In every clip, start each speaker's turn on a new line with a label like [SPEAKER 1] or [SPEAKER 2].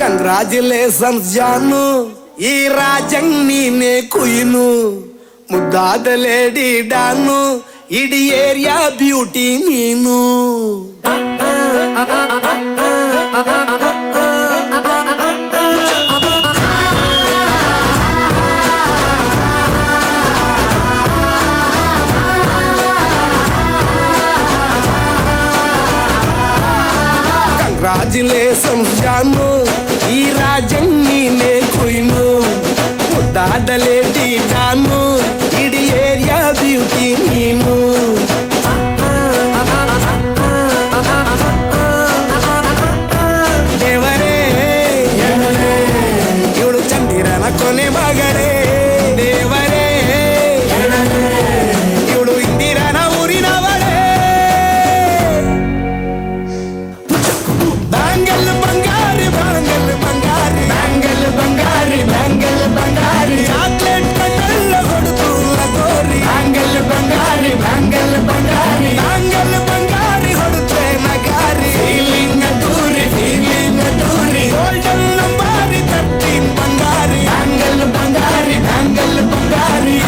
[SPEAKER 1] Congratulations ಜಾನು, ಈ ರಾಜಂಗ್ ನೀನೆ ಕುಯ್ನು, ಮುದ್ದಾದ ಲೇಡಿ ಡಾನು, ಇಡೀ ಏರಿಯಾ ಬ್ಯೂಟಿ ನೀನು. ಕಂಗ್ರಾಚುಲೇಷನ್ಸ್ ಜಾನು, ಈ ರಾಜಂಗ್ ನೀನೆ ಕುಯ್ನು, ಮುದ್ದಾದ ಲೇಡಿ ಡಾನು, ಇಡೀ ಏರಿಯಾ ಬ್ಯೂಟಿ ನೀನು. ದೇವರೇ ಇವಳು ಚಂದಿರನ ಕೊನೆ ಮಗಳೇ, ದೇವರೇ ಇವಳು ಇಂದಿರನ ಊರಿನವಳೇ. ಬ್ಯಾಂಗಲ್ ಬಂಗಾರಿ ಬ್ಯಾಂಗಲ್ ಬಂಗಾರಿ ಬ್ಯಾಂಗಲ್ ಬಂಗಾರಿ ಬ್ಯಾಂಗಲ್ ಬಂಗಾರಿ, ಚಾಕ್ಲೇಟ್ ಕಣ್ಣೆಲ್ಲ ಹೊಡೆದು ಲಗೋರಿ, ಬ್ಯಾಂಗಲ್ ಬಂಗಾರಿ ಬ್ಯಾಂಗಲ್ ಬಂಗಾರಿ ಬ್ಯಾಂಗಲ್ ಬಂಗಾರಿ ಹೊಡುತ್ತೆ ನಗಾರಿ, ಫೀಲಿಂಗ್ ದೂರಿ ಫೀಲಿಂಗ್ ದೂರಿ, ಗೋಲ್ಡನ್ ನಂಬಾರಿ 13 ಬಂಗಾರಿ, ಬ್ಯಾಂಗಲ್ ಬಂಗಾರಿ ಬ್ಯಾಂಗಲ್ ಬಂಗಾರಿ.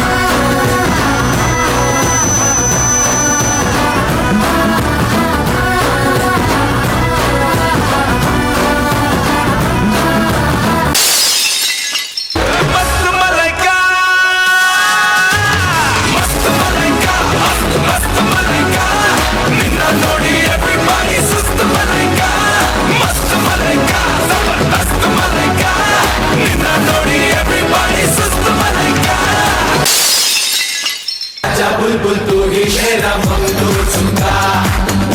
[SPEAKER 2] बुलबुल तू ही मेरा मंगलूर सुनता,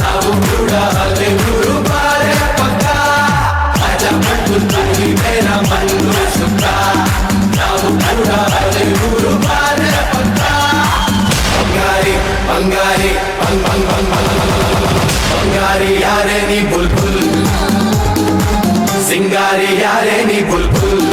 [SPEAKER 2] ನಾವು ಕೂಡ ಅಲೆ ಗುರು ಬಾರೆ ಪಕ್ಕ, आजा बुलबुल तू ही मेरा मंगलूर सुनता, ನಾವು ಕೂಡ ಅಲೆ ಗುರು ಬಾರೆ ಪಕ್ಕ. ಬಂಗಾರಿ ಬಂಗಾರಿ ಬಂಗ್ ಬಂಗ್ ಬಂಗ್ ಬಂಗಾರಿ ಯಾರೇ ನೀ ಬುಲ್ಬುಲ್, ಸಿಂಗಾರಿ ಯಾರೇ ನೀ ಬುಲ್ಬುಲ್,